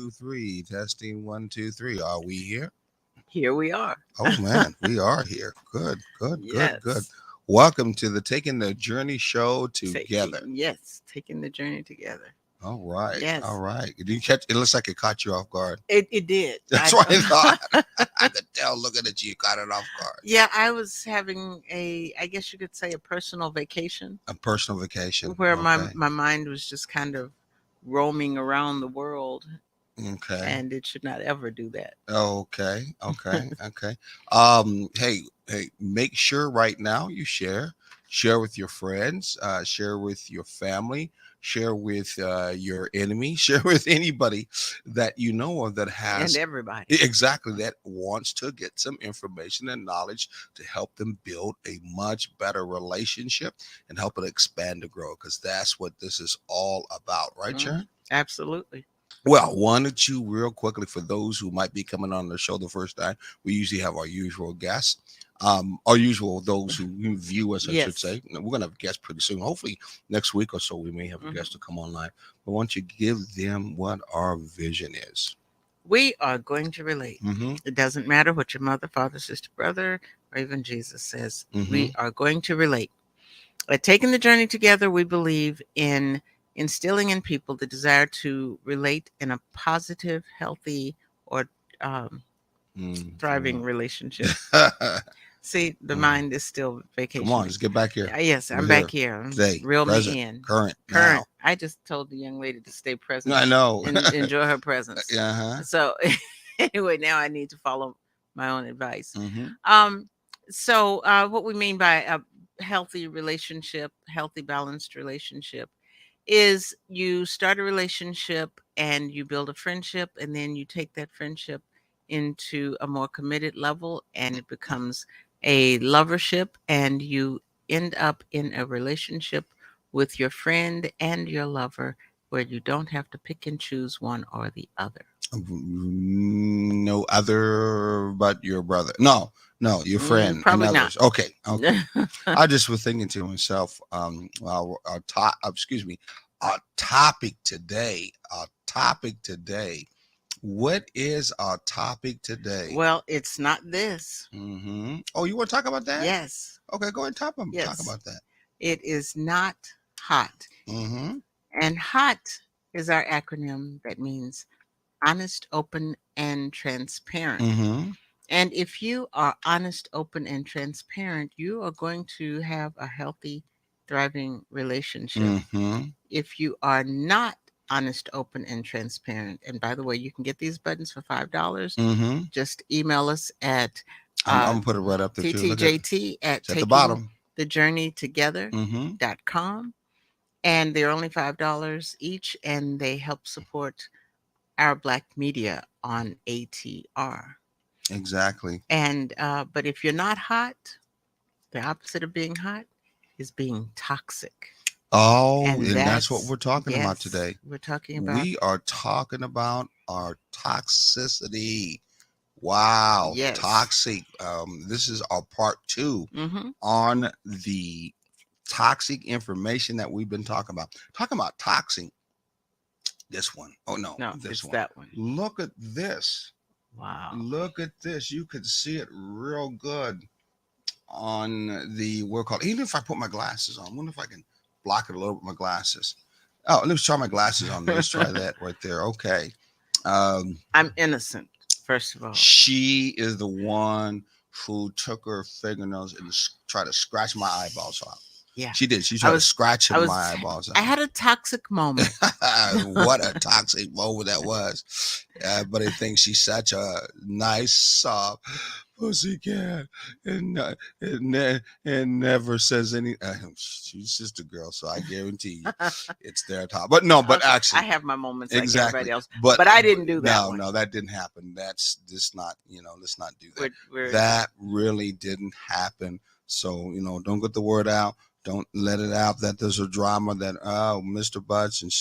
1, 2, 3. Testing 1, 2, 3. Are we here? Here we are. Oh man, we are here. Good, good, good, good. Yes. Welcome to the Taking the Journey show together. Taking the journey together. All right, all Yes. right. Did you catch? It looks like it caught you off guard. It did. That's what I thought. I could tell looking at you, caught it off guard. Yeah, I was having I guess you could say a personal vacation A personal vacation. where Okay. my mind was just kind of roaming around the world, Okay. and it should not ever do that. Okay. Okay. Okay. Hey, make sure right now you share with your friends, share with your family, share with your enemy, share with anybody that you know of that And has everybody. exactly that wants to get some information and knowledge to help them build a much better relationship and help it expand to grow, because that's what this is all about, right, Sharon? Absolutely. Well, why don't you real quickly, for those who might be coming on the show the first time, we usually have our usual guests, our usual, those who view us, I should Yes. say. We're going to have guests pretty soon. Hopefully next week or so, we may have a guest to come online. But why don't you give them what our vision is? We are going to relate. Mm-hmm. It doesn't matter what your mother, father, sister, brother, or even Jesus says. Mm-hmm. We are going to relate. By taking the journey together, we believe in instilling in people the desire to relate in a positive, healthy, or thriving relationship. See, the mind is still vacationing. Come on, let's get back here. Yes, We're I'm here back here. today, Reel present, me in. current. Current. Now. I just told the young lady to stay present. I know. And enjoy her presence. Uh-huh. So anyway, now I need to follow my own advice. Mm-hmm. So what we mean by a healthy relationship, healthy, balanced relationship, is you start a relationship and you build a friendship, and then you take that friendship into a more committed level, and it becomes a lovership, and you end up in a relationship with your friend and your lover where you don't have to pick and choose one or the other. No other but your brother. No, your friend and probably others. not. Okay. I just was thinking to myself, our topic today. What is our topic today? Well, it's not this. Mm-hmm. Oh, you want to talk about that? Yes. Okay, go ahead and talk Yes. about that. It is not hot. Mm-hmm. And HOT is our acronym that means honest, open, and transparent. Mm-hmm. And if you are honest, open, and transparent, you are going to have a healthy, thriving relationship. Mm-hmm. If you are not honest, open, and transparent, and by the way, you can get these buttons for $5. Mm-hmm. Just email us at I'm gonna put it right up there too. TTJT at the bottom. TakingTheJourneyTogether.com. And they're only $5 each, and they help support our Black media on ATR. Exactly. And but if you're not hot, the opposite of being hot is being toxic. Oh, and that's what we're talking about today. We're talking about. We are talking about our toxicity. Wow, yes. Toxic. This is our part 2 on the toxic information that we've been talking about. Talking about toxic. This one. Oh no, this one. That one. Look at this. Wow. Look at this. You can see it real good on the even if I put my glasses on. I wonder if I can block it a little with my glasses. Oh, let's try my glasses on. Let's try that right there. Okay. I'm innocent, first of all. She is the one who took her fingernails and tried to scratch my eyeballs off. Yeah. She did. She tried to scratch my eyeballs off. I had a toxic moment. What a toxic moment that was. But I think she's such a nice, soft pussycat, and never says any. She's just a girl, so I guarantee you it's their top. But no, but actually, I have my moments exactly. like everybody else. But I didn't do that. No, that didn't happen. That's just not. Let's not do that. That really didn't happen. So don't get the word out. Don't let it out that there's a drama that Mr. Butch and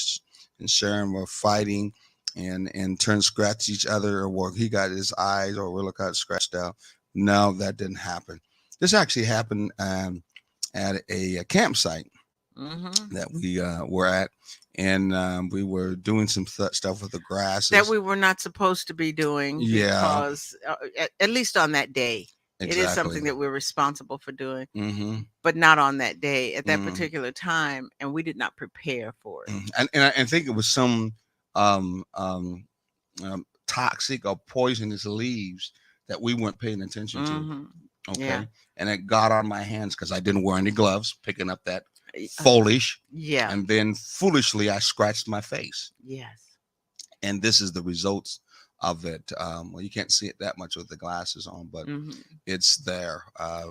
Sharon were fighting and turned scratch each other, or he got his eyes or Willa got scratched out. No, that didn't happen. This actually happened at a campsite. Mm-hmm. that we were at, and we were doing some stuff with the That grasses. we were not supposed to be doing Yeah, because, at least on that day, it is exactly. something that we're responsible for doing, Mm-hmm. but not on that day at that Mm-hmm. particular time, and we did not prepare for it. And I think it was some um, um, toxic or poisonous leaves that we weren't paying attention to. Mm-hmm. Yeah. Okay, and it got on my hands because I didn't wear any gloves, picking up that Uh, foliage, yeah. and then foolishly I scratched my face, Yes. and this is the results of it. Well, you can't see it that much with the glasses on, but Mm-hmm. it's there.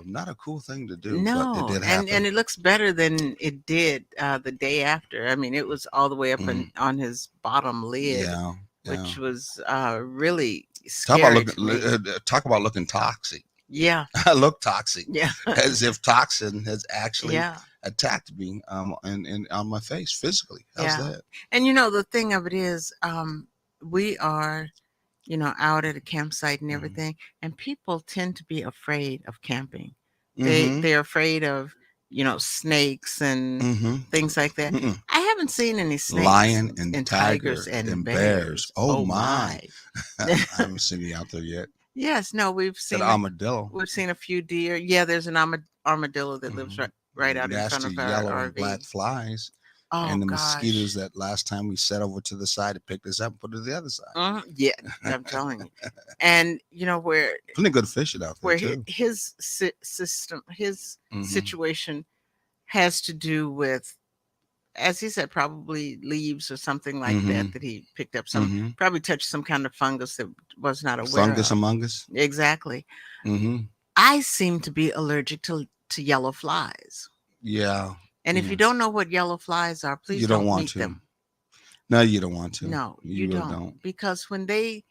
Not a cool thing to do, but it No, did and happen. it looks better than it did the day after. I mean, it was all the way up Mm, on his bottom lid, yeah, yeah. which was really Talk about scary looking. to me. Talk about looking toxic. Yeah, I look toxic, yeah, as if toxin has actually yeah, attacked me and on my face physically. How's yeah. that? And the thing of it is, we are, out at a campsite and Mm-hmm. everything, and people tend to be afraid of camping. Mm-hmm. They're afraid of, snakes and Mm-hmm. things like that. Mm-mm. I haven't seen any snakes Lion and and tigers tiger and and bears. bears. Oh Oh my! my. I haven't seen any out there yet. Yes, no, Said armadillo. we've seen a few deer. Yeah, there's an armadillo that lives Mm-hmm. right out in front Nasty of our yellow and black RV. flies, Oh and the mosquitoes gosh. that last time we set over to the side to pick us up and put it to the other side. Yeah, I'm telling you. And Plenty good fishing out there where too. his Mm-hmm. situation has to do with, as he said, probably leaves or something like Mm-hmm. that he picked up, some Mm-hmm. probably touched some kind of fungus that was not aware Fungus of. among us. Exactly. Mm-hmm. I seem to be allergic to yellow flies. Yeah. And if you Yeah. don't know what yellow flies are, You please don't don't want meet to. them. No, you don't want to. No, you You really don't. don't. Because when they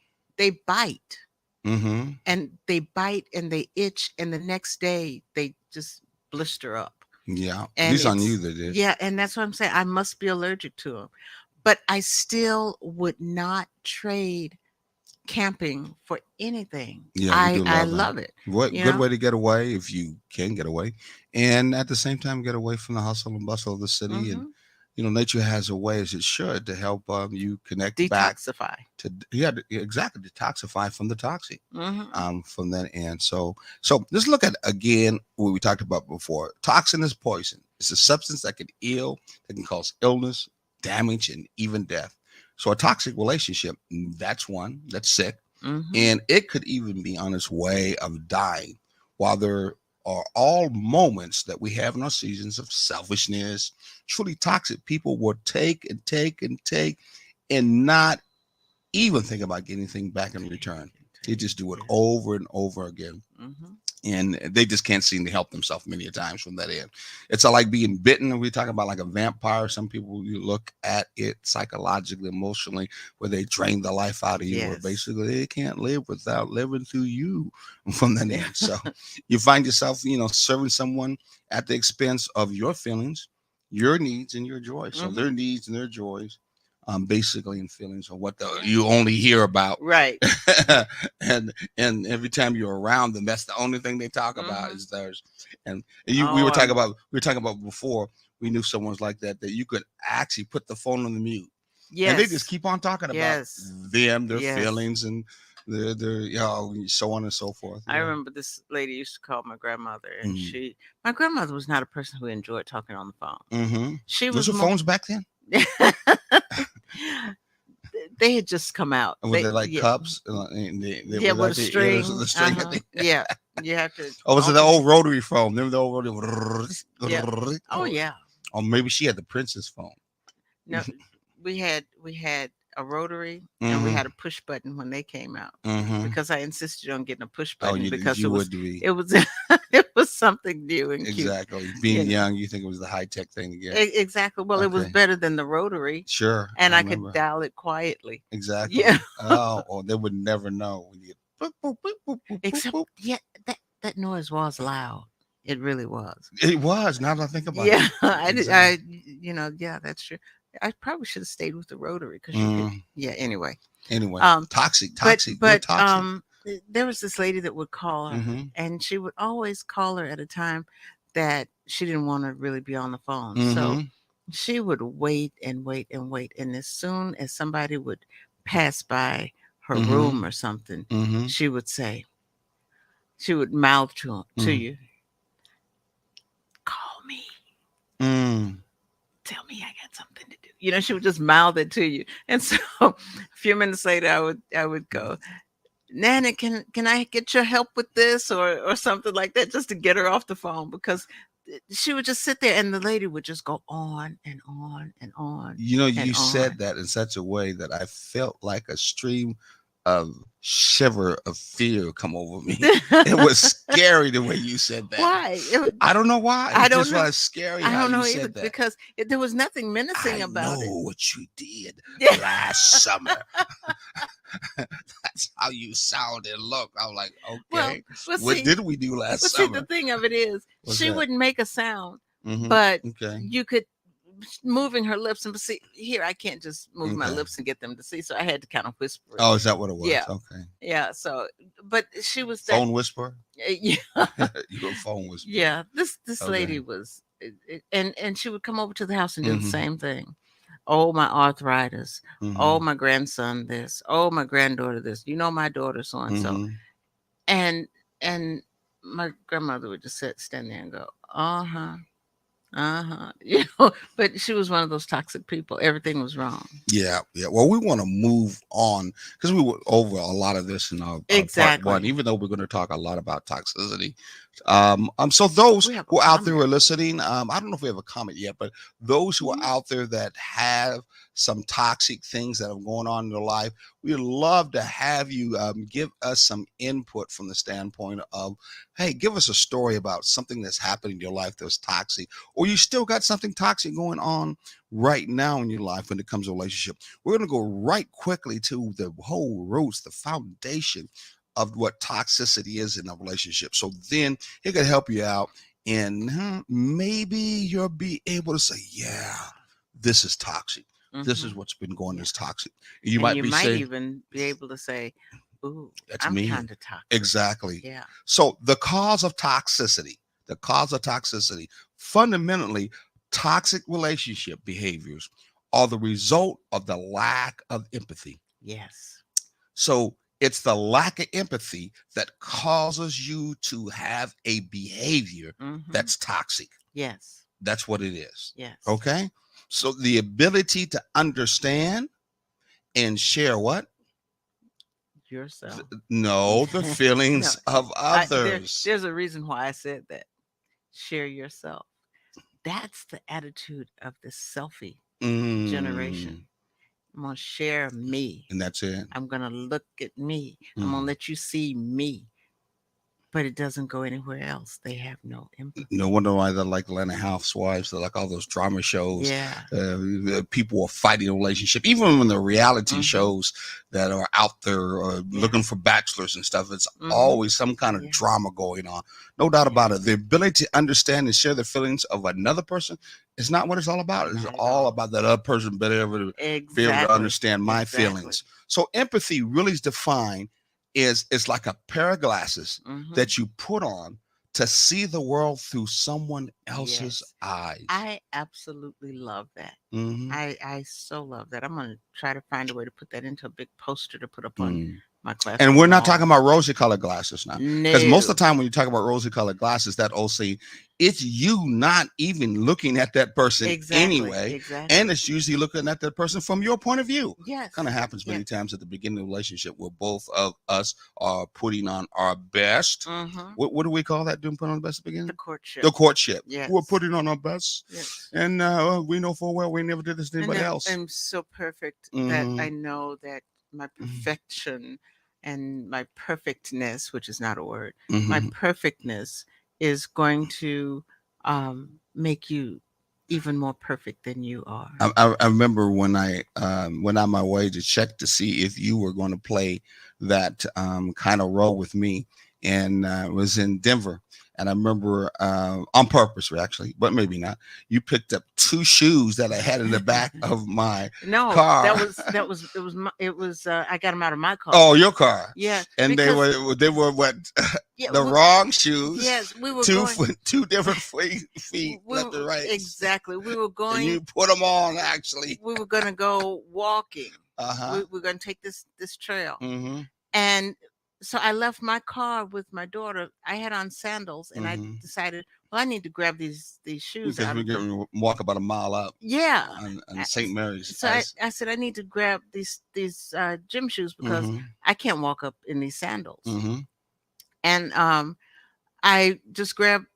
bite, Mm-hmm. and they itch, and the next day they just blister up. Yeah. At And least on you it's, they did. yeah, and that's what I'm saying. I must be allergic to them. But I still would not trade camping for anything. Yeah, we I do I love that. love it. What You good know? way to get away if you can get away, and at the same time get away from the hustle and bustle of the city. And Mhm. nature has a way, as it should, to help you connect back Detoxify. to exactly detoxify from the toxic Mhm. from that end. So let's look at again what we talked about before. Toxin is poison. It's a substance that can that can cause illness, damage, and even death. So a toxic relationship, that's one that's sick, Mhm. and it could even be on its way of dying. While there are all moments that we have in our seasons of selfishness, truly toxic people will take and take and take and not even think about getting anything back in Take return. and They take. just do it Yes. over and over again. Mhm. And they just can't seem to help themselves many times from that end. It's like being bitten. And we talk about like a vampire. Some people, you look at it psychologically, emotionally, where they drain the life out of you, or Yes. basically they can't live without living through you from that end. So you find yourself, serving someone at the expense of your feelings, your needs, and your joys. So their Mhm. needs and their joys, basically, and feelings are what you only hear about. Right. and every time you're around them, that's the only thing they talk about Mhm. is theirs. And you Oh, we were talking about before, we knew someone's like that you could actually put the phone on the mute, and they just yes. keep on talking about Yes. them, their Yes. feelings, and their so on and so forth. I Yeah. remember this lady used to call my grandmother, and Mm-hmm. my grandmother was not a person who enjoyed talking on the phone. Mm-hmm. She Was was there more. phones back then? They had just come out. Or were they like Yeah, cups? And they yeah, were with a like the ears of string. the string. Yeah, you have to Oh, was it the alternate. old rotary phone? Remember the old rotary? Yeah. Oh yeah. Or maybe she had the princess phone. No, we had a rotary, and we Mm-hmm. had a push button when they came out, Mm-hmm. because I insisted on getting a push Oh, button because you would be. it was it was something new and cute. Exactly. You Being know. young, you think it was the high tech thing to get. Exactly. Well, it was Okay. better than the rotary, Sure. and I I could remember. dial it quietly. Exactly. Yeah. Oh, or they would never know when you get boop, boop, boop, boop, boop, boop, Except, boop. yeah, that noise was loud. It really was. It was. Now that I think about it. Yeah, I did. Exactly. Yeah, that's true. I probably should have stayed with the rotary because you could. Mm. Yeah. Anyway, Anyway, um, toxic, but toxic. We're but toxic. there was this lady that would call her, Mm-hmm. and she would always call her at a time that she didn't want to really be on the phone. So Mm-hmm. she would wait and wait and wait. And as soon as somebody would pass by her Mm-hmm. room or something, Mm-hmm. she would say, she would mouth to Mm-hmm. you, call me, Mm. tell me I got something to do. She would just mouth it to you. And so a few minutes later, I would go, Nana, can I get your help with this or something like that, just to get her off the phone, because she would just sit there and the lady would just go on and on and on You know, and you on. said that in such a way that I felt like a stream of shiver of fear come over me. It was scary the way you said that. Why? I don't know why. I It don't just know. was scary I how don't you know either, said that. because there was nothing menacing I about it. know what you did Yeah. last summer. That's how you sound and look. I'm like, Well, okay, well, what see, did we do last the summer? thing of it is, What's she that? wouldn't make a sound, Mm-hmm. but Okay. you could, moving her lips, and see, here I can't just move my Okay. lips and get them to see, so I had to kind of whisper it. Oh, is that what it was? Yeah, Okay. yeah. So, but she was that. Phone whisperer? Yeah, You a phone whisperer. yeah. This lady Okay. was, and she would come over to the house and do the Mm-hmm. same thing. Oh, my arthritis. Oh, Mm-hmm. my grandson this. Oh, my granddaughter this. My daughter so and so. Mm-hmm. And and my grandmother would just stand there and go, uh-huh, uh-huh. But she was one of those toxic people. Everything was wrong. Yeah, yeah. Well, we want to move on because we went over a lot of this in our part one, Exactly. even though we're going to talk a lot about toxicity. So those We have a who are out there who comment. are listening, I don't know if we have a comment yet, but those who are Mhm. out there that have some toxic things that are going on in their life, we'd love to have you give us some input from the standpoint of, hey, give us a story about something that's happened in your life that's toxic, or you still got something toxic going on right now in your life when it comes to relationship. We're going to go right quickly to the whole roots, the foundation of what toxicity is in a relationship. So then it could help you out, and maybe you'll be able to say, yeah, this is toxic. This is Mhm. what's been going Yeah. as toxic. You And might you be might saying, even be able to say, "Ooh, that's I'm me. kind of toxic." Exactly. Yeah. So the cause of toxicity, fundamentally, toxic relationship behaviors are the result of the lack of empathy. Yes. So it's the lack of empathy that causes you to have a behavior Mhm. that's toxic. Yes. That's what it is. Yes. Okay. So the ability to understand and share what? Yourself. No, the No, feelings of others. there's a reason why I said that. Share yourself. That's the attitude of the selfie Mm, generation. I'm gonna share me. and that's it. I'm gonna look at me. I'm gonna Mm. let you see me. But it doesn't go anywhere else. They have no No empathy. wonder why they like Atlanta Housewives. They like all those drama shows. Yeah. People are fighting a relationship, even when the reality Mhm. shows that are out there Yeah. looking for bachelors and stuff. It's Mhm. always some kind of Yeah. drama going on. No doubt Yeah. about it. The ability to understand and share the feelings of another person is not what it's all about. It's Not at all all. about that other person being able to Exactly. understand my Exactly. feelings. So empathy really is defined is it's like a pair of glasses Mhm. that you put on to see the world through someone else's Yes. eyes. I absolutely love that. Mm-hmm. I so love that. I'm gonna try to find a way to put that into a big poster to put up on Mm. my And classroom we're not wall. talking about rosy colored glasses now. Because most of No. the time when you talk about rosy colored glasses, that OC, it's you not even looking at that person Exactly. anyway. And Exactly. it's usually looking at that person from your point of view. Kind of Yes. happens many Yes. times at the beginning of the relationship where both of us are putting on our best. Mhm. What do we call that? Doing put on the best at the The beginning? courtship. The courtship. We're Yes. putting on our best. Yes. And we know full well we never did this to And anybody else. I'm so perfect that Mm-hmm. I know that my perfection and my perfectness, which is not a word, my Mm-hmm. perfectness is going to make you even more perfect than you are. I remember when I went on my way to check to see if you were going to play that kind of role with me, and it was in Denver. and I remember on purpose, actually, but maybe not. You picked up two shoes that I had in the back of my No, car. it was I got them out of my car. Oh, your car. Yeah, And because they were what yeah, the wrong shoes, yes, we were two going. foot, two different feet left and right, Exactly. We were and going. you put them on actually. We were going to go walking. Uh-huh. We're going to take this trail, Mm-hmm. and so I left my car with my daughter. I had on sandals, and I Mm-hmm. decided, well, I need to grab these shoes Because out we're of the. getting to walk about a mile up Yeah. on St. Mary's So as. I said I need to grab these gym shoes because Mm-hmm. I can't walk up in these sandals. Mm-hmm. And I just grabbed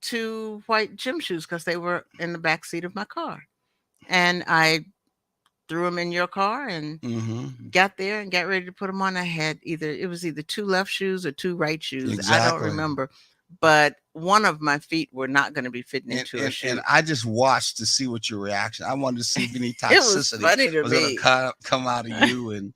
two white gym shoes because they were in the back seat of my car, and I threw them in your car and Mm-hmm. got there and got ready to put them on. I had either two left shoes or two right shoes. I don't Exactly. remember, but one of my feet were not going to be fitting into a And shoe. I just watched to see what your reaction. I wanted to see if any It was toxicity funny to was going to me. come out of you, and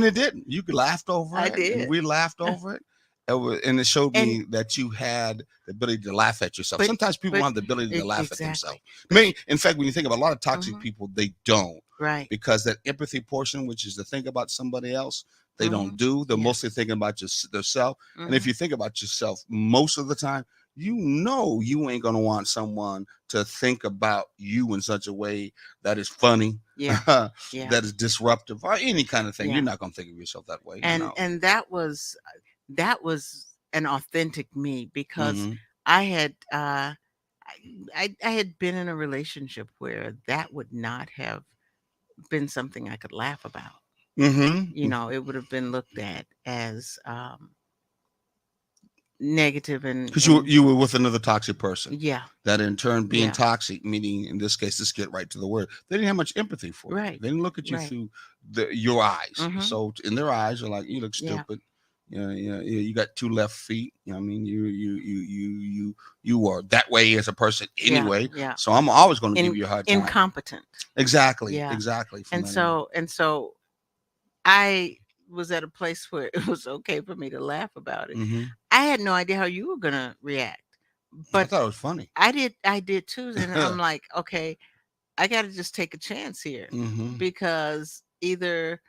it didn't. You laughed over I it, and did. we laughed over it. And it showed And me that you had the ability to laugh at yourself. but Sometimes people but don't have the ability to laugh at themselves. exactly. I mean, in fact, when you think about a lot of toxic Mhm. people, they don't, Right. because that empathy portion, which is to think about somebody else, they don't Mhm. do. They're Yeah. mostly thinking about just themselves. And if Mhm. you think about yourself most of the time, you know you ain't gonna want someone to think about you in such a way that is funny, Yeah. that Yeah. is disruptive, or any kind of thing. You're Yeah. not gonna think of yourself that way, And that was an authentic me because Mm-hmm. I had I had been in a relationship where that would not have been something I could laugh about. You Mm-hmm. know, it would have been looked at as negative Because and you were with another toxic person. yeah, That in turn being yeah, toxic, meaning in this case, let's get right to the word. They didn't have much empathy for you. right, They didn't look at you right, through your eyes. mm-hmm, So in their eyes, they're like, you look yeah, stupid. You got two left feet. You know what I mean, you are that way as a person yeah, anyway. yeah, So I'm always going to give in you a hard time. incompetent, Exactly, yeah, exactly. From and that end. so I was at a place where it was okay for me to laugh about it. Mm-hmm. I had no idea how you were gonna react, I but thought it was funny. I did too, and I'm like, okay, I got to just take a chance here Mm-hmm. because either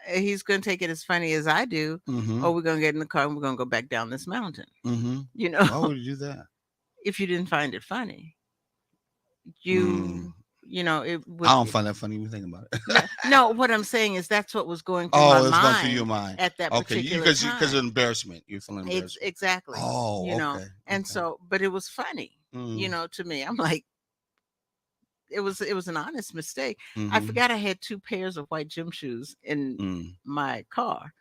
he's going to take it as funny as I do, Mm-hmm. or we're going to get in the car and we're going to go back down this mountain. Mm-hmm. You know, Why would you do that? if you didn't find it funny, Mm. you know, it I would. don't find that funny when you think about it. No, no, what I'm saying is that's what was going through my Oh, it's going through your mind mind. at that Okay, particular because of time. embarrassment, you're feeling embarrassment. Exactly. You Oh, know, okay, and okay. so, but it was funny, you Mm, know, to me. I'm like, it was an honest mistake. I mm-hmm, forgot I had two pairs of white gym shoes in mm, my car,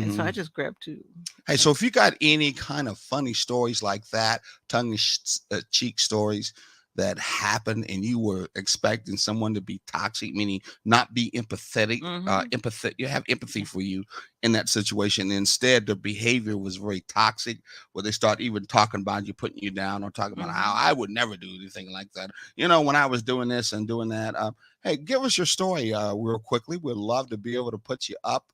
and so I mm-hmm. just grabbed two. Hey, so if you got any kind of funny stories like that, tongue-in-cheek stories that happened, and you were expecting someone to be toxic, meaning not be empathetic, Mm-hmm. you have empathy for you in that situation. Instead, the behavior was very toxic, where they start even talking about you, putting you down, or talking about how Mm-hmm. I would never do anything like that. You know, when I was doing this and doing that. Hey, give us your story real quickly. We'd love to be able to put you up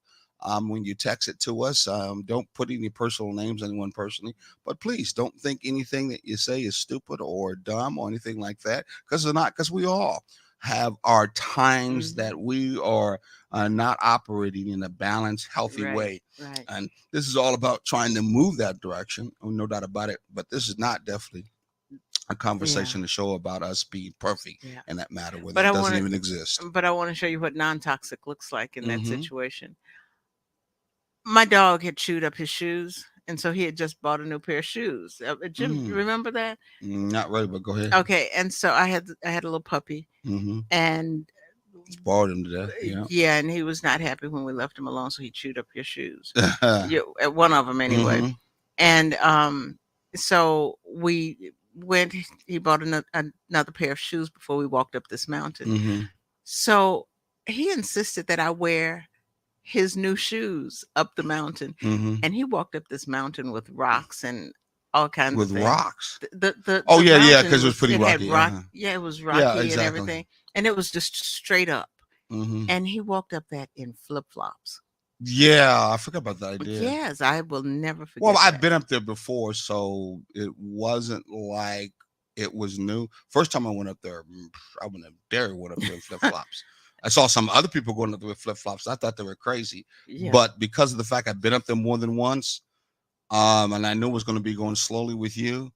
when you text it to us. Don't put any personal names on anyone personally, but please don't think anything that you say is stupid or dumb or anything like that, because they're not. Because we all have our times Mm-hmm. that we are not operating in a balanced, healthy Right. way. Right. And this is all about trying to move that direction. Oh, no doubt about it. But this is not definitely a Yeah. conversation to show about us being perfect Yeah. in that matter, where But that I doesn't want even to. exist. But I want to show you what non-toxic looks like in that Mm-hmm. situation. My dog had chewed up his shoes, and so he had just bought a new pair of shoes. Jim, you Mm. remember that? Not really, but go ahead. Okay, and so I had a little puppy, Mm-hmm. and Spoiled him to death. Yeah. yeah, and he was not happy when we left him alone, so he chewed up your shoes. Mm-hmm. Yeah, one of them anyway. And so we went. He bought another pair of shoes before we walked up this mountain. Mm-hmm. So he insisted that I wear his new shoes up the mountain, Mm-hmm. and he walked up this mountain with rocks and all kinds of With things. rocks. The Yeah, mountain because it was pretty it had rocky. rock, Uh-huh. yeah, it was Yeah, rocky and exactly. everything, and it was just straight up. Mm-hmm. And he walked up that in flip flops. Yeah, I forgot about that. I did. Yes, I will never Well, forget I've that. been up there before, so it wasn't like it was new. First time I went up there, I wouldn't have dared went up there in flip flops. I saw some other people going up there with flip flops. I thought they were crazy, Yeah, but because of the fact I've been up there more than once, and I knew it was going to be going slowly with you,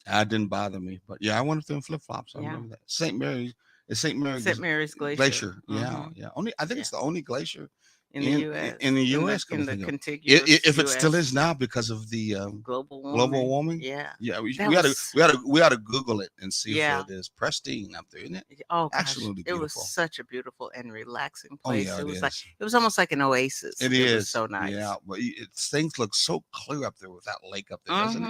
that didn't bother me. But yeah, I went up there in flip flops. I yeah. remember that. St. Mary's, it's St. St. Mary's Mary's Glacier. Glacier. Yeah, Hmm. yeah. Only I think Yeah, it's the only glacier in the in U.S., the in the U.S. Come to think of it. contiguous If it still is U.S. now because of the global global warming. warming. Yeah, Yeah, that was we ought to Google it and see if yeah. it is pristine up there, isn't it? Oh gosh, Absolutely it was beautiful. such a beautiful and relaxing Oh place. yeah, it is. It was almost like an oasis. It It was is. so Yeah, nice. but things look so clear up there with that lake up there, doesn't it?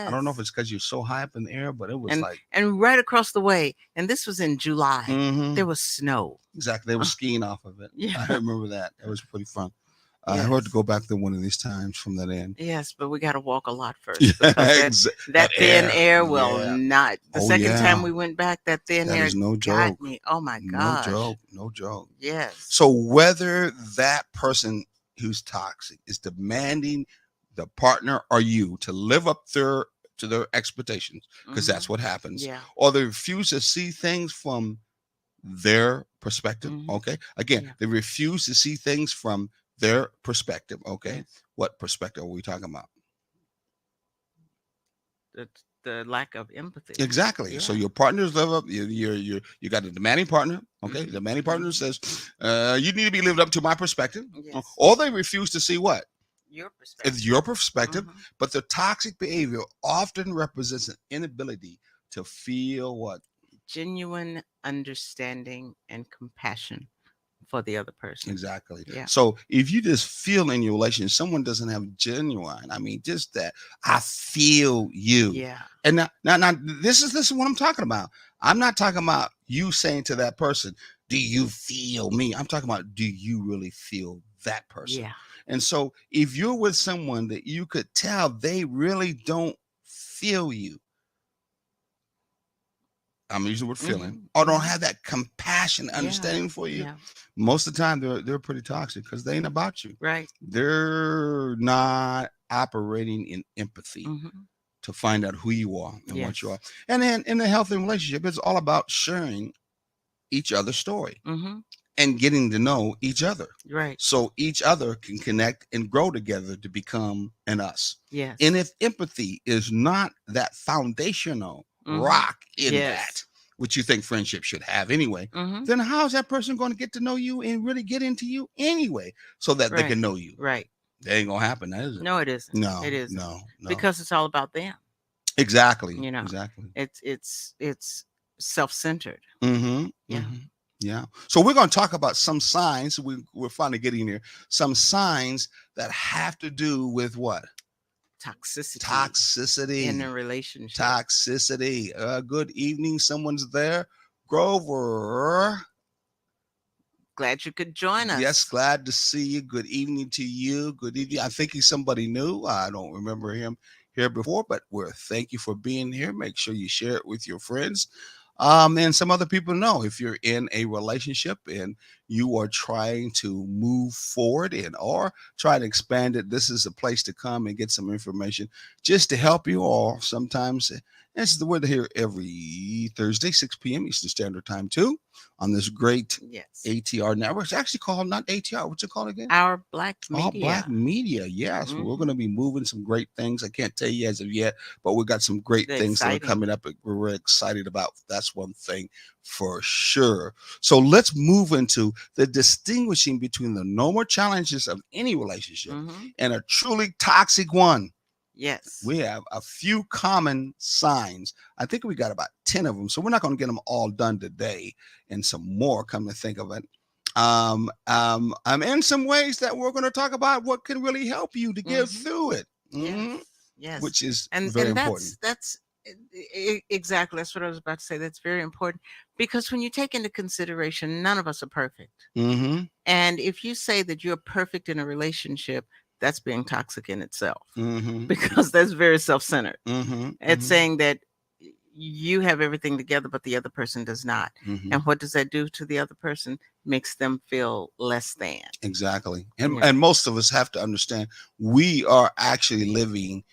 I don't know if Yes. it's because you're so high up in the air, but it was and like, and right across the way, and this was in July, mm-hmm, there was snow. exactly. They were skiing off of it. Yeah. I remember that. It was pretty fun. I heard to Yes. go back there one of these times from that end. Yes, but we got to walk a lot Yeah, first because that that thin air. air will Yeah. not. The Oh second time yeah. we went back, that thin That air is no got joke. me. Oh my No gosh. joke. No joke. Yes. So whether that person who's toxic is demanding the partner or you to live up to their expectations, because that's Mhm. what happens, Yeah. or they refuse to see things from their perspective. Mhm. Okay. Again, Yeah. they refuse to see things from their perspective. Okay. Yes. What perspective are we talking about? The lack of empathy. Exactly. So Yeah. your partners live up. You got a demanding partner. Okay, the Mhm. demanding partner Mhm. says, "You need to be lived up to my perspective," Yes. or they refuse to see what Your it's perspective. your perspective. Mhm. But the toxic behavior often represents an inability to feel what Genuine understanding and compassion for the other person. exactly. Yeah. So if you just feel in your relation, someone doesn't have genuine. I mean, just that I feel you. Yeah. And now, this is what I'm talking about. I'm not talking about you saying to that person, "Do you feel me?" I'm talking about, do you really feel that person? Yeah. And so, if you're with someone that you could tell they really don't feel you, I'm using the word feeling, Mhm. or don't Mhm. have that compassion, Yeah. understanding for you, Yeah. most of the time they're pretty toxic because they ain't about you. Right. They're not operating in empathy Mhm. to find out who you are and what you are. Yes. And then in a healthy relationship, it's all about sharing each other's story Mhm. and getting to know each other. Right. So each other can connect and grow together to become an us. And Yes. if empathy is not that foundational Mhm. rock in that, Yes. which you think friendship should have anyway, Mhm. then how is that person going to get to know you and really get into you anyway so that they Right. can know you? Right. That ain't gonna happen, is it? No, it isn't. No, It isn't. no, no. Because it's all about them. Exactly, You know. exactly. It's self-centered. Mm-hmm. Yeah. Mm-hmm. Yeah. So we're going to talk about some signs. We're finally getting here. Some signs that have to do with what? Toxicity in Toxicity. a relationship. Toxicity. Good evening. Someone's there. Grover. Glad you could join Yes, us. glad to see you. Good evening to you. Good evening. I think he's somebody new. I don't remember him here before, but we're thank you for being here. Make sure you share it with your friends. And some other people know if you're in a relationship and you are trying to move forward and or try to expand it, this is a place to come and get some information just to help you all. Sometimes this is the we're here every Thursday, 6 p.m. Eastern Standard Time too, on this great Yes. ATR network. It's actually called not ATR. What's it called again? Our Black All Black Media. Media. Yes, we're going Mhm. to be moving some great things. I can't tell you as of yet, but we got some great The things that are exciting. coming up. We're excited about. That's one thing for sure. So let's move into the distinguishing between the normal challenges of any relationship Mhm. and a truly toxic one. Yes. We have a few common signs. I think we got about 10 of them. So we're not going to get them all done today and some more come to think of it. In some ways that we're going to talk about what can really help you to get Mhm. through it, Yes. Yes. which is very And important. that's exactly that's what I was about to say. That's very important because when you take into consideration none of us are perfect. Mm-hmm. And if you say that you're perfect in a relationship, that's being toxic in itself Mm-hmm. because that's very self-centered. Mm-hmm. It's Mm-hmm. saying that you have everything together, but the other person does not. Mm-hmm. And what does that do to the other person? Makes them feel less than. Exactly. Yeah. And most of us have to understand we are actually living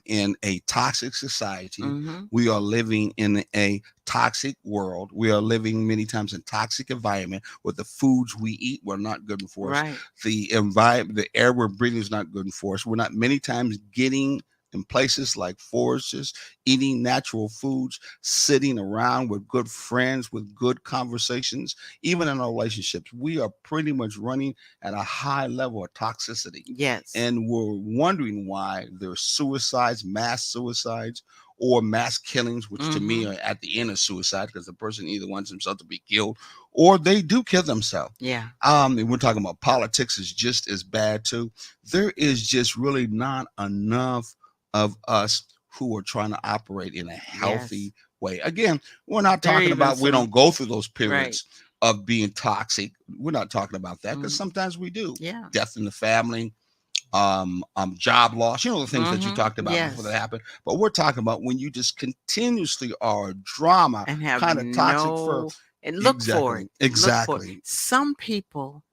in a toxic society. Mm-hmm. We are living in a toxic world. We are living many times in toxic environment where the foods we eat were not good for us. Right. The environment, the air we're breathing is not good for us. We're not many times getting in places like forests, eating natural foods, sitting around with good friends, with good conversations. Even in our relationships, we are pretty much running at a high level of toxicity. Yes. And we're wondering why there's suicides, mass suicides, or mass killings, which to me Mm-hmm. are at the end of suicide because the person either wants himself to be killed or they do kill themselves. Yeah. And we're talking about politics is just as bad too. There is just really not enough of us who are trying to operate in a Yes. healthy way. Again, we're not There are talking even about we some. don't go through those Right. periods of being toxic. We're not talking about that because Mm-hmm. sometimes we do. Yeah. Death in the family, job loss, the things that you Mm-hmm. talked about before that Yes. happened. But we're talking about when you just continuously are a drama, And have kind of toxic for no, and look for it. exactly, Look for it. exactly. Some people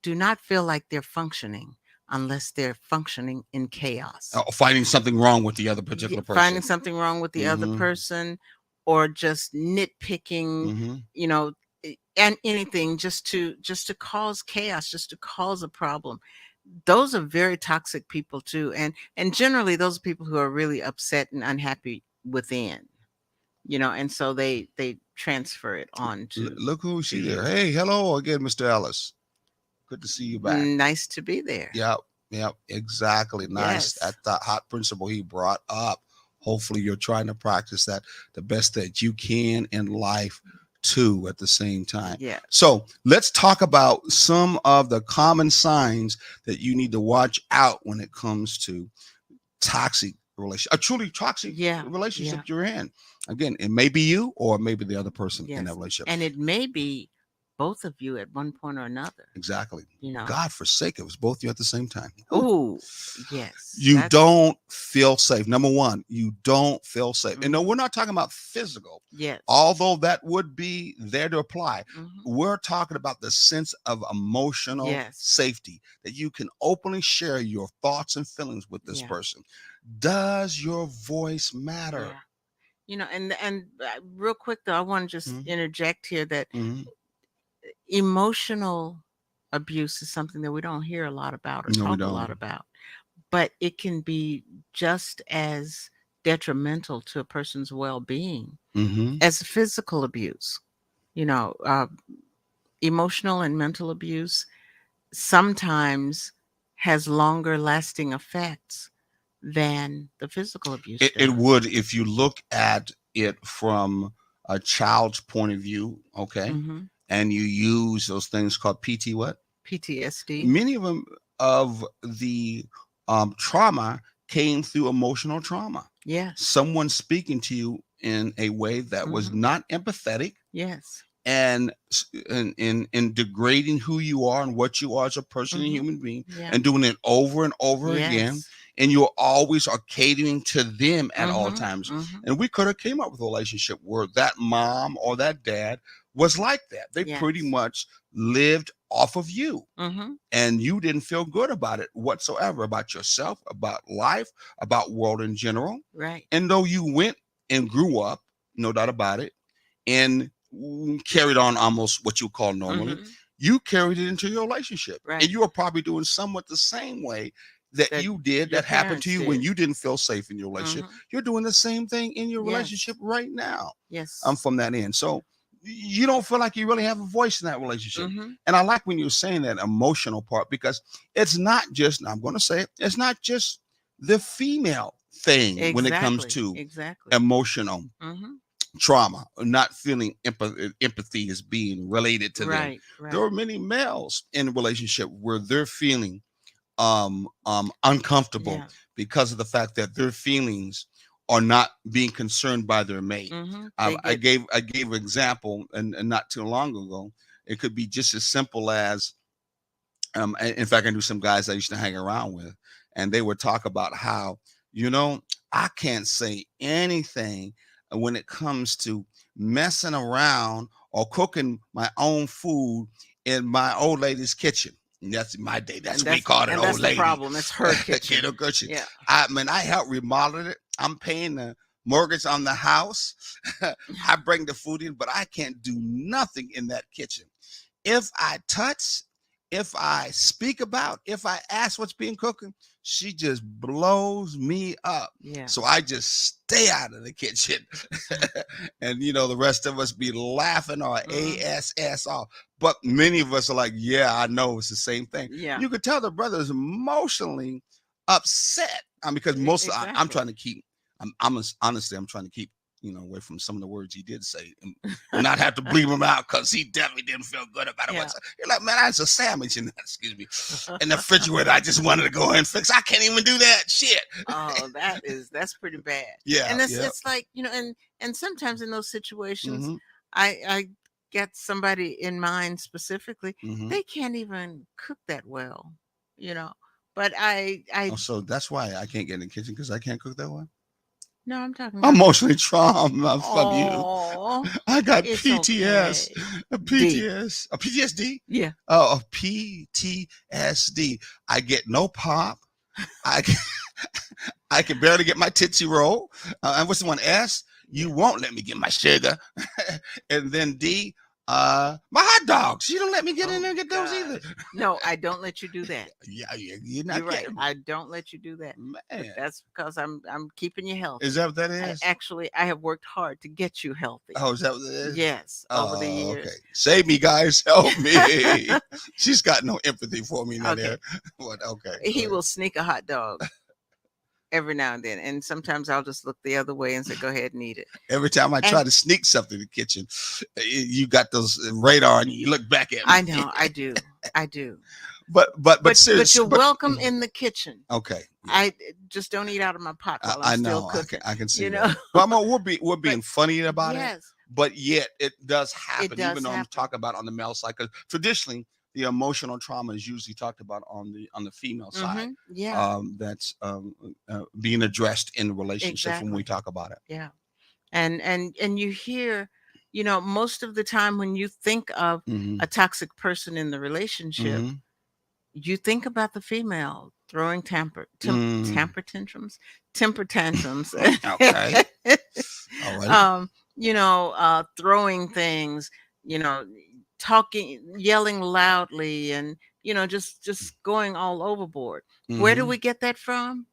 do not feel like they're functioning unless they're functioning in chaos. Finding something wrong with the other Yeah, particular finding person. something wrong with the other Mm-hmm. person, or just nitpicking, Mm-hmm. you know, and anything just to cause chaos, just to cause a problem. Those are very toxic people too, and generally those are people who are really upset and unhappy within, and so they transfer it on Look who we to see there. you. Hey, hello again, Mr. Ellis. Good to see you back. Nice to be there. Yep, yep, exactly. Nice. Yes. That hot principle he brought up. Hopefully, you're trying to practice that the best that you can in life too at the same time. Yeah. So let's talk about some of the common signs that you need to watch out when it comes to toxic relationship, a truly toxic Yeah. relationship Yeah. you're in. Again, it may be you or maybe the other person in that Yes. relationship. And it may be both of you at one point or another, Exactly. you know. God forsake it was both you at the same time. Whew. Oh, yes. You That's don't feel safe. Number one, you don't feel safe. And no, mhm. we're not talking about physical, Yes. although that would be there to apply. Mhm. We're talking about the sense of emotional Yes. safety that you can openly share your thoughts and feelings with this Yeah. person. Does your voice matter? Yeah. And real quick though, I want to just Mhm, interject here that mhm. emotional abuse is something that we don't hear a lot about or No, we talk a lot don't. about, but it can be just as detrimental to a person's well-being Hmm. as physical abuse. You know, uh, Emotional and mental abuse sometimes has longer lasting effects than the physical abuse It does. would if you look at it from a child's point of view, okay, Hmm. and you use those things called PT what? PTSD. Many of them of the trauma came through emotional trauma. Yes. Someone speaking to you in a way that was Hmm. not empathetic Yes. and in degrading who you are and what you are as a person and Hmm. human being Yeah. and doing it over and over again, Yes. and you always are catering to them at all Hmm. times. Hmm. And we could have came up with a relationship where that mom or that dad was like that. They pretty Yes. much lived off of you Hmm. and you didn't feel good about it whatsoever, about yourself, about life, about world in general. Right. And though you went and grew up, no doubt about it, and carried on almost what you call normally, Hmm. you carried it into your relationship. And Right. you are probably doing somewhat the same way that That you did your that happened to parents you when did. you didn't feel safe in your relationship. Hmm. You're doing the same thing in your relationship Yes. right now Yes. from that end. So you don't feel like you really have a voice in that relationship. Hmm. And I like when you're saying that emotional part because it's not just, I'm going to say it, it's not just the female thing when it comes Exactly. to Exactly. emotional Hmm. trauma, not feeling empathy is being related to them. Right. There Right. are many males in a relationship where they're feeling uncomfortable Yeah. because of the fact that their feelings are not being concerned by their mate. They I get. gave an example and not too long ago. It could be just as simple as in fact, I knew some guys I used to hang around with, and they would talk about how, you know, I can't say anything when it comes to messing around or cooking my own food in my old lady's kitchen. And that's my day. That's And what we call it, that's old the lady. problem. It's her kitchen. Kiddo kitchen. Yeah. I mean, I help remodel it. I'm paying the mortgage on the house. I bring the food in, but I can't do nothing in that kitchen. If I touch, if I speak about, if I ask what's being cooking, she just blows me up. Yeah. So I just stay out of the kitchen. And the rest of us be laughing our ass off. But many of us are like, yeah, I know it's the same thing. Yeah. You could tell the brother is emotionally upset. Because I'm Exactly. trying to keep, honestly, I'm trying to keep away from some of the words he did say, and not have to bleep him out because he definitely didn't feel good about it. Yeah. You're like, man, that's a sandwich in excuse me, in the refrigerator. I just wanted to go ahead and fix. I can't even do that shit. Oh, that's pretty bad. Yeah, And yeah. it's like, and sometimes in those situations, Mm-hmm. I get somebody in mind specifically. Mm-hmm. They can't even cook that well, you know. But I Oh, so that's why I can't get in the kitchen because I can't cook that well. no, I'm talking I'm about. emotionally traumatized from you. Oh, I got it's PTS, okay. a D. PTS, a PTSD. Yeah. Oh, a PTSD. I get no pop. I I can barely get my Tootsie Roll. And what's the one? S? You Yeah. won't let me get my sugar. And then D, my hot dogs. You don't let me get in Oh there and get those either. gosh. No, I don't let you do that. Yeah, you're not You're right. kidding me. I don't let you do that. But Man. that's because I'm keeping you healthy. Is that what that is? I have worked hard to get you healthy. Oh, is that what it is? Yes, over the Oh, okay. years. Save me, guys. Help me. She's got no empathy for me now Okay. there. What? Okay. Go He ahead. will sneak a hot dog every now and then, and sometimes I'll just look the other way and say, "Go ahead and eat it." Every time I And try to sneak something in the kitchen, you got those radar and you look back at me. I know, I do. I do. But But seriously, you're welcome in the kitchen. okay. Yeah. I just don't eat out of my pot while I'm I still know. cooking. I can see You that. know. But we're But being funny about it. yes, But yet it does it happen, even does though I'm happen. talking about on the male side. Because traditionally, the emotional trauma is usually talked about on the female side. Yeah, That's being addressed in relationships when we exactly. talk about it. Yeah. And you hear, most of the time when you think of Mm-hmm. a toxic person in the relationship, Mm-hmm. you think about the female throwing Mm. temper tantrums, Okay. All right. throwing things, you know, talking, yelling loudly, and just going all overboard. Where do Mm-hmm. we get that from?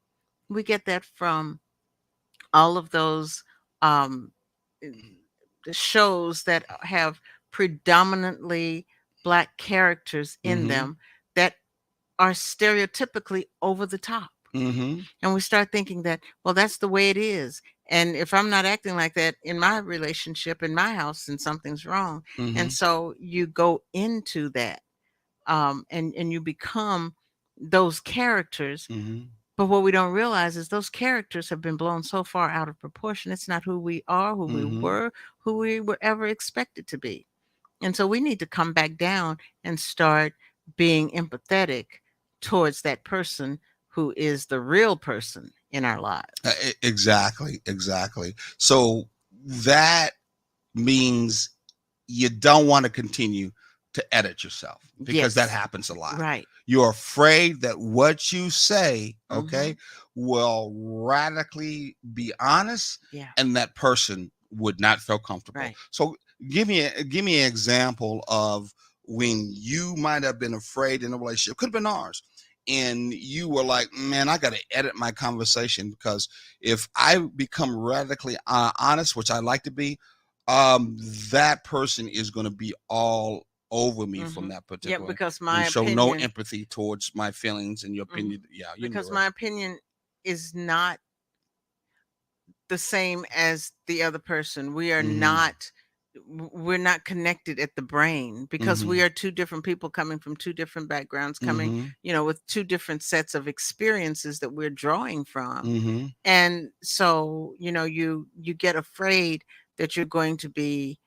We get that from all of those um, shows that have predominantly black characters in Mm-hmm. them that are stereotypically over the top. Mm-hmm. And we start thinking that, well, that's the way it is. And if I'm not acting like that in my relationship, in my house, then something's wrong. Mm-hmm. And so you go into that, and you become those characters. Mm-hmm. But what we don't realize is those characters have been blown so far out of proportion. It's not who we are, Mm-hmm. who we were ever expected to be. And so we need to come back down and start being empathetic towards that person who is the real person in our lives. Exactly. Exactly. So that means you don't want to continue to edit yourself because that Yes, happens a lot. right. You're afraid that what you say, Hmm. okay, will radically be honest Yeah, and that person would not feel comfortable. right. So give me an example of when you might have been afraid in a relationship, could have been ours, and you were like, man, I got to edit my conversation because if I become radically honest, which I like to be, that person is going to be all over me from Hmm. that Yeah, particular because and my show no opinion, empathy towards my feelings and your mhm, opinion. Yeah, you know, because right? my opinion is not the same as the other person. Mm-hmm. We're not connected at the brain because Mm-hmm. we are two different people coming from two different backgrounds, coming, Mm-hmm. with two different sets of experiences that we're drawing from. Mm-hmm. And so, you get afraid that you're going to be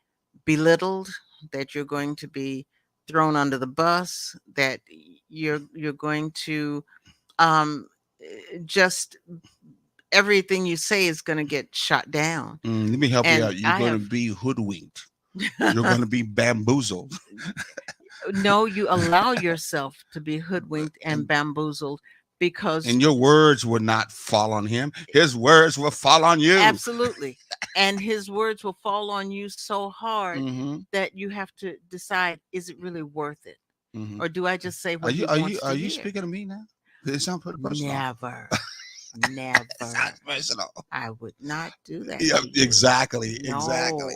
belittled, that you're going to be thrown under the bus, that you're going to um just everything you say is going to get shot down. Let me help you And out. You're I going to have be hoodwinked. You're going to be bamboozled. no, you allow yourself to be hoodwinked and and bamboozled because and your words will not fall on him. His words will fall on you. absolutely. And his words will fall on you so hard Mm-hmm. that you have to decide, is it really worth it? Mm-hmm. Or do I just say Are what you he are you wants are to you hear? speaking to me now? It sounds pretty personal. Never, It sounds never. personal. I would not do that Yeah, to you. exactly, exactly. No,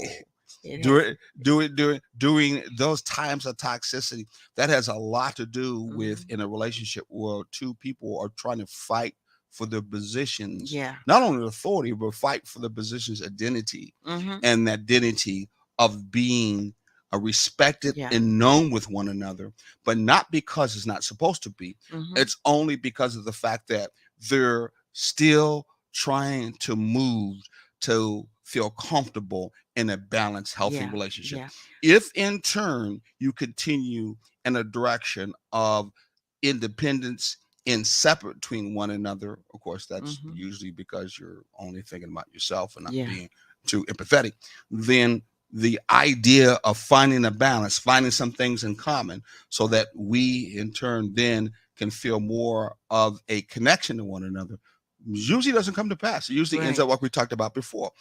it has. During those times of toxicity, that has a lot to do with Mhm. in a relationship where two people are trying to fight for their positions, Yeah. not only authority, but fight for the position's identity Mm-hmm. and the identity of being respected Yeah. and known with one another, but not because it's not supposed to be. Mm-hmm. It's only because of the fact that they're still trying to move to feel comfortable in a balanced, healthy Yeah. relationship. Yeah. If in turn you continue in a direction of independence and separate between one another, of course, that's Mm-hmm. usually because you're only thinking about yourself and not Yeah. being too empathetic, then the idea of finding a balance, finding some things in common so that we in turn then can feel more of a connection to one another usually doesn't come to pass. It usually ends Right. up like we talked about before.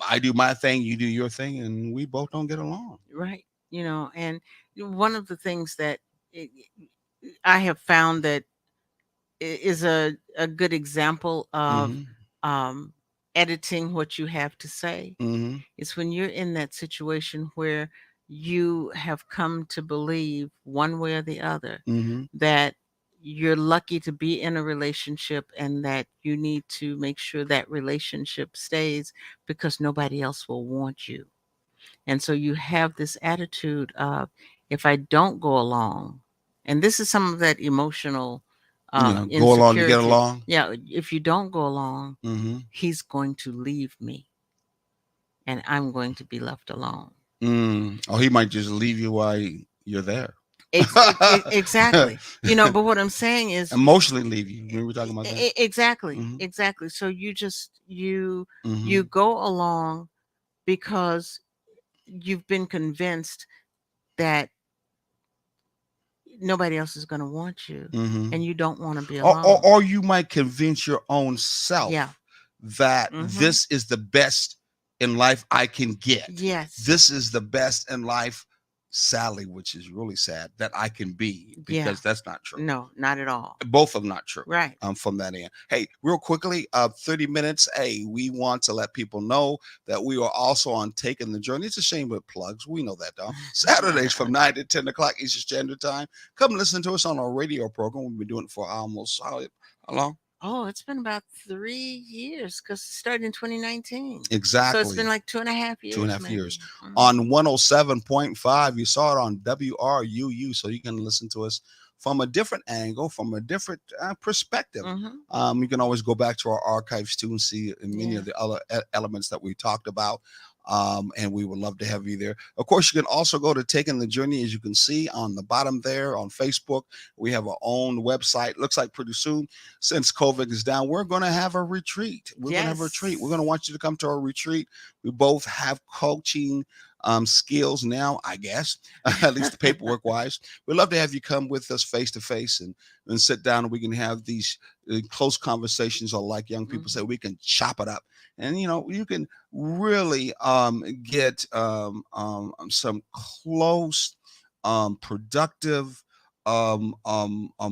I do my thing, you do your thing, and we both don't get along. Right. And one of the things that i I have found that is a good example of Mm-hmm. um, editing what you have to say Mm-hmm. is when you're in that situation where you have come to believe one way or the other Mm-hmm. that you're lucky to be in a relationship and that you need to make sure that relationship stays because nobody else will want you. And so you have this attitude of, if I don't go along, and this is some of that emotional Go along to get insecurity. along. Yeah, if you don't go along, Mm-hmm. he's going to leave me and I'm going to be left alone. Or he might just leave you while you're there. Exactly. But what I'm saying is Emotionally leave you. We were talking about that. exactly, Mm-hmm. exactly. So you Mm-hmm. go along because you've been convinced that nobody else is going to want you Mm-hmm. and you don't want to be or, or, alone. or you might convince your own Yeah. self that Mhm. this is the best in life I can get. Yes. This is the best in life, sadly, which is really sad, that I can be, Yeah. because that's not true. No, not at all. Both of them not true. Right. From that end. Hey, real quickly, 30 minutes. Hey, we want to let people know that we are also on Taking the Journey. It's a shame with plugs. We know that, though. Saturdays from 9 to 10 o'clock Eastern Standard Time. Come listen to us on our radio program. We've been doing it for almost how long? Oh, it's been about 3 years because it started in 2019. So it's been Exactly. like 2.5 Two and a years, half years. maybe. Mhm. On 107.5, you saw it on WRUU, so you can listen to us from a different angle, from a different perspective. Mhm. You can always go back to our archives too and see many Yeah. of the other elements that we talked about. And we would love to have you there. Of course, you can also go to Taking the Journey, as you can see on the bottom there on Facebook. We have our own website. Looks like pretty soon, since COVID is down, we're going to have a retreat. We're going to have a retreat. We're going to Yes. want you to come to our retreat. We both have coaching skills now, I guess, at least paperwork wise. We'd love to have you come with us face to face and sit down and we can have these close conversations, or like young people say, Mhm. we can chop it up. And, you can really get some close, productive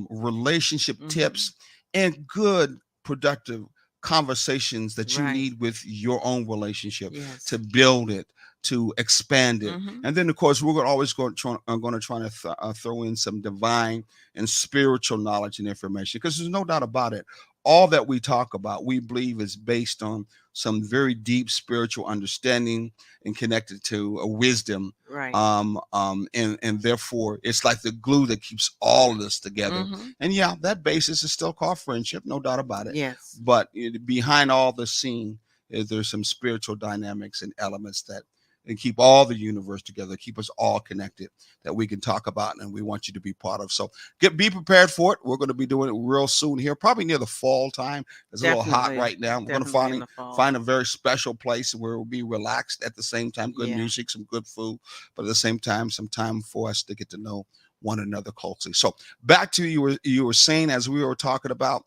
relationship Mhm. tips and good, productive conversations that you Right. need with your own relationship to Yes. build it, to expand it. Mhm. And then, of course, we're always going to try to throw in some divine and spiritual knowledge and information, because there's no doubt about it. All that we talk about, we believe, is based on some very deep spiritual understanding and connected to a wisdom. Right. And therefore, it's like the glue that keeps all of this together. Mhm. And yeah, that basis is still called friendship, no doubt about it. Yes. But behind all the scene, there's some spiritual dynamics and elements that and keep all the universe together, keep us all connected, that we can talk about and we want you to be part of. So be prepared for it. We're going to be doing it real soon here, probably near the fall time. It's a little hot Definitely, right now. We're going to definitely in the fall. find a very special place where we'll be relaxed at the same time, good Yeah. music, some good food, but at the same time, some time for us to get to know one another closely. So back to you were saying, as we were talking about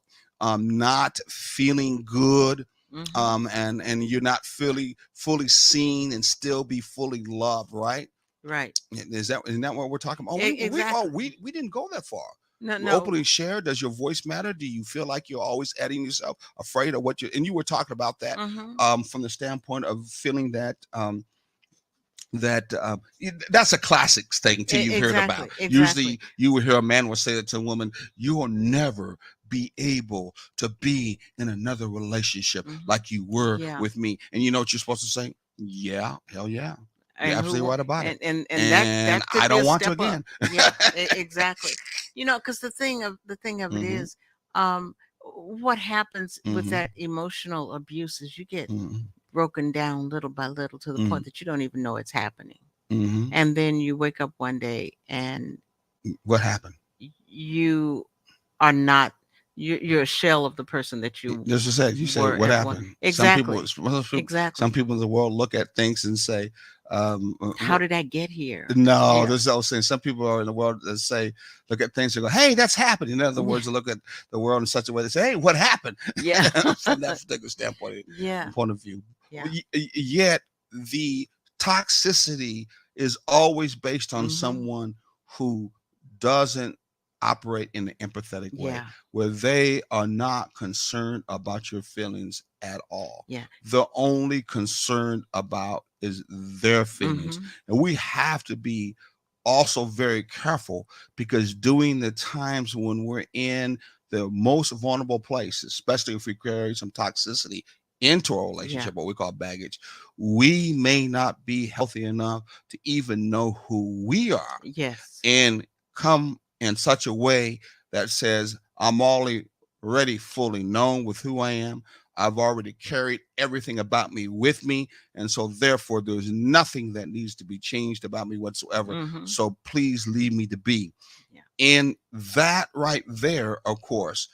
not feeling good, Mm-hmm. and you're not fully seen and still be fully loved, right? Right. Isn't that what we're talking about? Exactly. We didn't go that far. No, We no. openly share. Does your voice matter? Do you feel like you're always adding yourself, afraid of what you? And you were talking about that Mm-hmm. from the standpoint of feeling that that's a classic thing too, you've heard about. Exactly. Exactly. Usually you would hear a man will say that to a woman, you will never be able to be in another relationship Mm-hmm. like you were Yeah. with me. And you know what you're supposed to say? Yeah, hell yeah, you're And who absolutely won't? right about it. And And that I could be don't a want to step up. again. Yeah. Exactly. Because the thing of it Hmm. is, um, what happens with Hmm. that emotional abuse is you get Hmm. broken down little by little to the Hmm. point that you don't even know it's happening. Hmm. And then you wake up one day and What happened? you are not, you're a shell of the person that you Just to say, you say were what at one. happened. Exactly. Some Exactly. people in the world look at things and say, How did I get here? no, Yeah. there's also saying some people are in the world that say, look at things and go, hey, that's happening. In other Yeah. words, they look at the world in such a way they say, hey, what happened? Yeah. From that particular standpoint Yeah. point of view. Yeah. Yet the toxicity is always based on Mhm. someone who doesn't operate in an empathetic way, Yeah. where they are not concerned about your feelings at all. Yeah. The only concerned about is their feelings. Mhm. And we have to be also very careful, because during the times when we're in the most vulnerable place, especially if we carry some toxicity into a Yeah. relationship, what we call baggage, we may not be healthy enough to even know who we are, Yes. and come in such a way that says, I'm already fully known with who I am. I've already carried everything about me with me. And so, therefore, there's nothing that needs to be changed about me whatsoever. Mhm. So, please leave me to be. Yeah. And that right there, of course,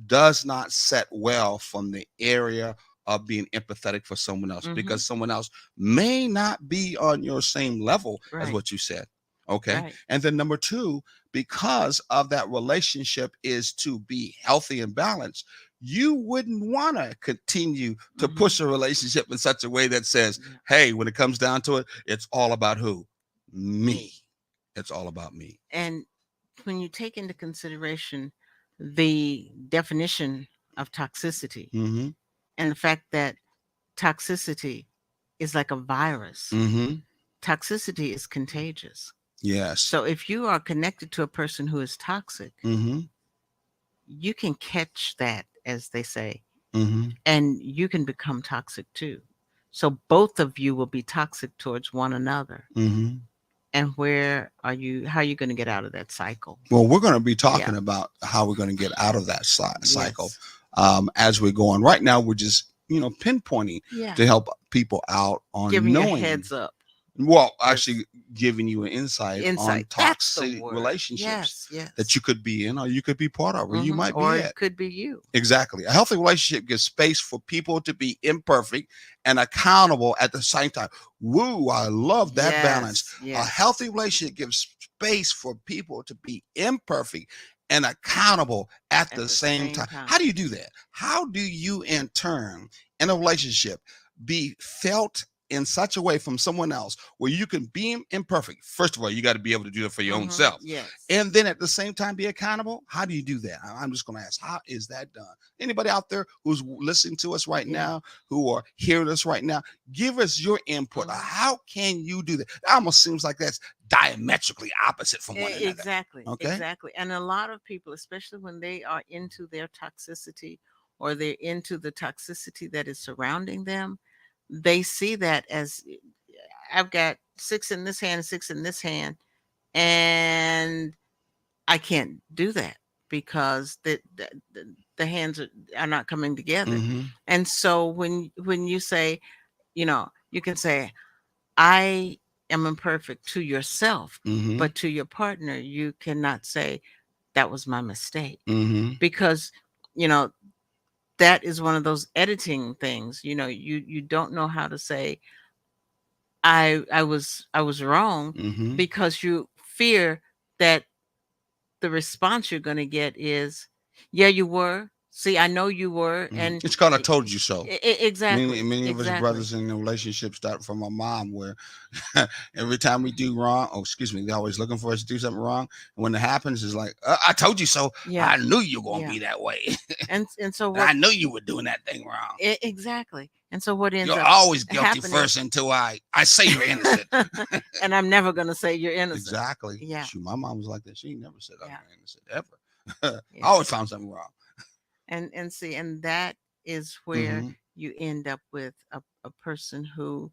does not set well from the area of being empathetic for someone else, Mhm. because someone else may not be on your same level as Right. what you said. Okay. Right. And then number two, because of that relationship is to be healthy and balanced, you wouldn't want to continue to Mhm. push a relationship in such a way that says, Yeah. hey, when it comes down to it, it's all about who? Me. Me. It's all about me. And when you take into consideration the definition of toxicity Mm-hmm. and the fact that toxicity is like a virus, Mm-hmm. toxicity is contagious. Yes. So if you are connected to a person who is toxic, Mm-hmm. you can catch that, as they say, Mm-hmm. and you can become toxic too. So both of you will be toxic towards one another. Mm-hmm. And how are you going to get out of that cycle? Well, we're going to be Yeah. talking about how we're going to get out of that cycle Yes. as we're going. Right now, we're just pinpointing Yeah. to help people out on Giving you a knowing. heads up. Well, As actually giving you an insight on insight. That's the toxic word. relationships Yes. that Yes. you could be in, or you could be part of, or you might Or be it at. could be you. Exactly. A healthy relationship gives space for people to be imperfect and accountable at the same time. Woo, I love that balance. Yes. A Yes. healthy relationship gives space for people to be imperfect and accountable at At the the same same time. time. How do you do that? How do you, in turn, in a relationship, be felt in such a way from someone else where you can be imperfect? First of all, you got to be able to do it for your own self. Yes. And then at the same time be accountable. How do you do that? I'm just going to ask, how is that done? Anybody out there who's listening to us right Yeah. now, who are hearing us right now, give us your input. How can you do that? It almost seems like that's diametrically opposite from one another. Exactly. Okay. Exactly. And a lot of people, especially when they are into their toxicity or they're into the toxicity that is surrounding them, they see that as, I've got six in this hand, six in this hand, and I can't do that because the hands are not coming together. Mm-hmm. And so when you say, you can say, I am imperfect to yourself, Mm-hmm. but to your partner, you cannot say that was my mistake Mm-hmm. because, you know, that is one of those editing things. You don't know how to say I was wrong Mm-hmm. because you fear that the response you're going to get is, yeah, you were. See, I know you were, Mm-hmm. and It's called "I told you so." Many, exactly, many of us exactly. brothers in the relationship start from our mom, where every time we do wrong, oh, excuse me, they're always looking for us to do something wrong. And when it happens, it's like, I told you so. Yeah, I knew you were going to yeah. be that way. And so And I what? knew you were doing that thing wrong. Exactly. And so what ends You're up always guilty happening, first until I say you're innocent. and I'm never going to say you're innocent. Exactly. Yeah, Shoot, my mom was like that. She never said I was yeah, innocent ever. I yeah. always found something wrong. And see, and that is where Mm-hmm. you end up with a person who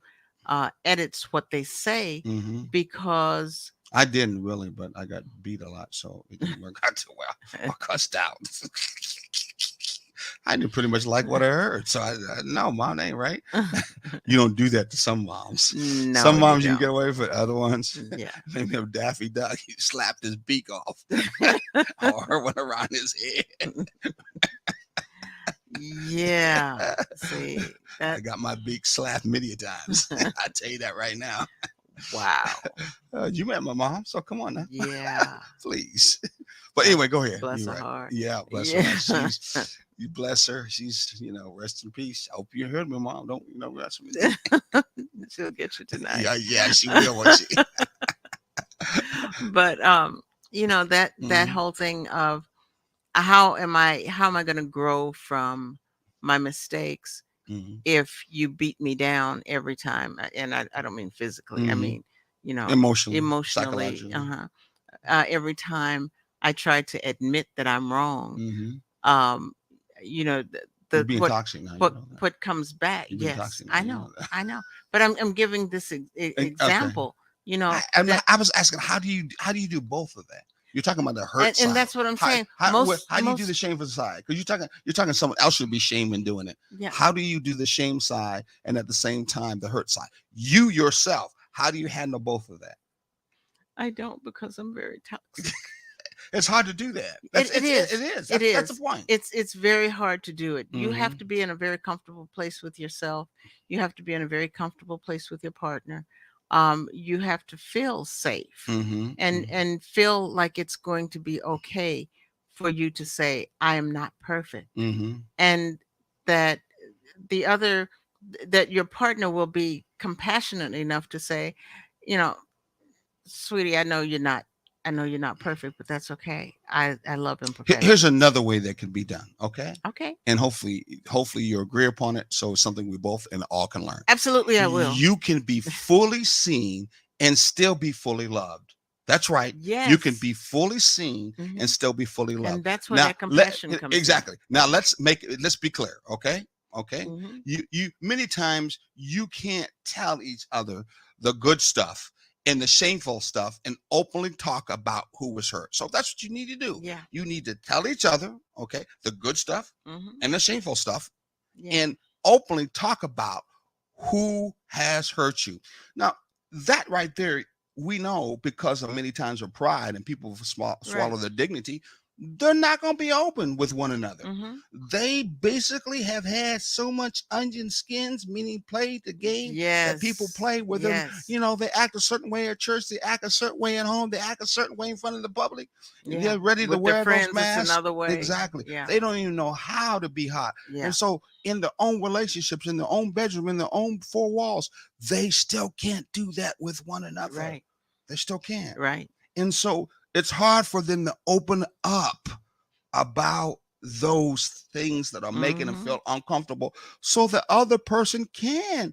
edits what they say Mm-hmm. because I didn't really, but I got beat a lot, so it didn't work out too well. I cussed out. I didn't pretty much like what I heard, so I no, mom ain't right. You don't do that to some moms. no, Some you moms you can don't. get away with it. Other ones, Yeah. maybe of Daffy Duck, he slapped his beak off, or her went around his head. Yeah. See I that. got my beak slapped many a times. I tell you that right now. Wow. You met my mom, so come on now, Yeah. please. But Bless, anyway, go ahead. bless You're her right. heart. Yeah, bless her Yeah. heart. You bless her. She's, rest in peace. I hope you heard me, mom. Don't, rest with me. She'll get you tonight. Yeah, yeah, she will, won't she? But that Hmm. whole thing of how am I going to grow from my mistakes Hmm. if you beat me down every time? And I don't mean physically. I Hmm. mean, Emotionally, emotionally. psychologically. Every time I try to admit that I'm wrong, Hmm. um, you know, the, You're the being what toxic now. You what know that. what comes back? You're being Yes, toxic now. I You know, know that. I know. But I'm giving this Okay. example. I, That, I was asking, how do you do both of that? You're talking about the hurt and side. that's what I'm How saying. how Most how do you do the most shameful side? Because you're talking someone else should be shamed in doing it. Yeah, How do you do the shame side and at the same time the hurt side? You yourself, how do you handle both of that? I don't because I'm very toxic. It's hard to do that. It It is. is. It That's the is. point. It's very hard to do it. You have Mm-hmm. to be in a very comfortable place with yourself. You have to be in a very comfortable place with your partner. You have to feel safe Mm-hmm. and feel like it's going to be okay for you to say, I am not perfect. Mm-hmm. And that the other that your partner will be compassionate enough to say, you know, sweetie, I know you're not perfect, but that's okay. I love Here's imperfections. another way that can be done. Okay. Okay. And hopefully you agree upon it, so it's something we both and all can learn. Absolutely, I will. You can be fully seen and still be fully loved. That's right. You can Yes. be fully seen and Hmm. still be fully And loved. that's where Now that compassion comes in. exactly. Now let's be clear. Okay. Okay. Hmm. You many times you can't tell each other the good stuff and the shameful stuff and openly talk about who was hurt. So that's what you need to do. Yeah. You need to tell each other, okay, the good stuff Hmm. and the shameful stuff, Yeah. and openly talk about who has hurt you. Now, that right there, we know because of many times of pride and people swallow Right. their dignity, they're not going to be open with one another. Hmm. They basically have had so much onion skins, meaning played the game that people Yes. play with them. Yes. They act a certain way at church, they act a certain way at home, they act a certain way in front of the public. Yeah. They're ready to With their wear those friends, it's masks. another way. Exactly. Yeah. They don't even know how to be hot. Yeah. And so, in their own relationships, in their own bedroom, in their own four walls, they still can't do that with one another. Right. They still can't. Right. And so, it's hard for them to open up about those things that are making them Hmm. feel uncomfortable so the other person can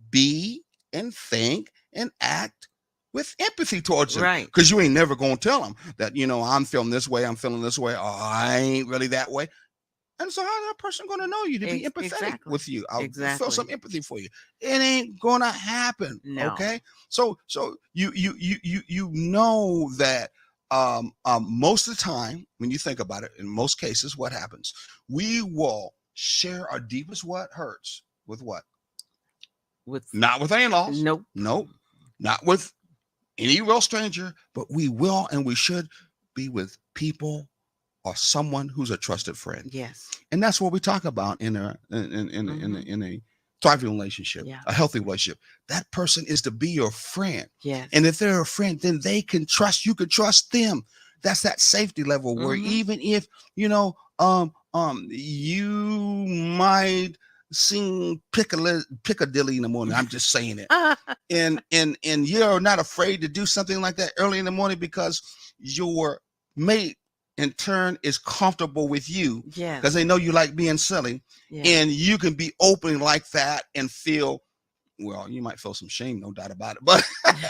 be and think and act with empathy towards them, Right. because you ain't never going to tell them that I'm feeling this way, I'm feeling this way, or I ain't really that way. And so how that person going to know you to be empathetic Exactly. with you? I'll feel some Exactly. empathy for you. It ain't going to happen. No. Okay. So you know that most of the time when you think about it, in most cases, what happens? We will share our deepest what hurts with what? with Not with in-laws. nope. Nope. Not with any real stranger, but we will and we should be with people or someone who's a trusted friend. Yes. And that's what we talk about in a thriving relationship, Yeah. a healthy relationship. That person is to be your friend. Yes. And if they're a friend, then they can trust you, can trust them. That's that safety level where even if you might sing Piccadilly in the morning. I'm just saying it. And you're not afraid to do something like that early in the morning because your mate in turn is comfortable with you because they know you like being silly, and you can be open like that and feel, well, you might feel some shame, no doubt about it, but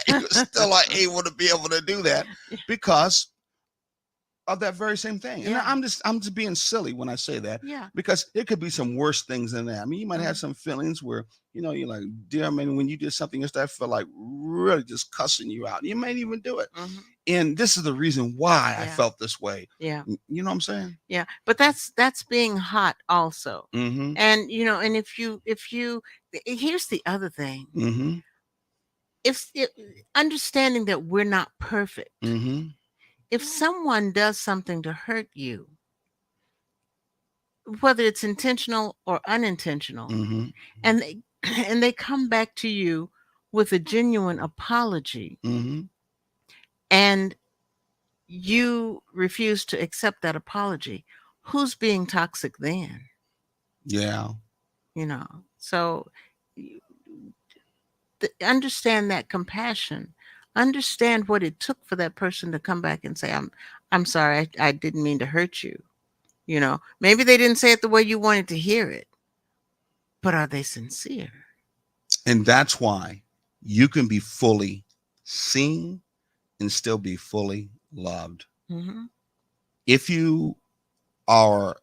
you're still like able to be able to do that because of that very same thing. And I'm just being silly when I say that, because it could be some worse things than that. I mean, you might have some feelings where, you're like, dear man, when you did something else that felt like really just cussing you out, you may even do it. And this is the reason why I felt this way. Yeah. You know what I'm saying? Yeah. But that's being hot also. And, and if you, here's the other thing. If understanding that we're not perfect, if someone does something to hurt you, whether it's intentional or unintentional, and they and they come back to you with a genuine apology, and you refuse to accept that apology, who's being toxic then? Yeah. So understand that compassion, understand what it took for that person to come back and say, I'm sorry, I didn't mean to hurt you. Maybe they didn't say it the way you wanted to hear it, but are they sincere? And that's why you can be fully seen and still be fully loved. If you are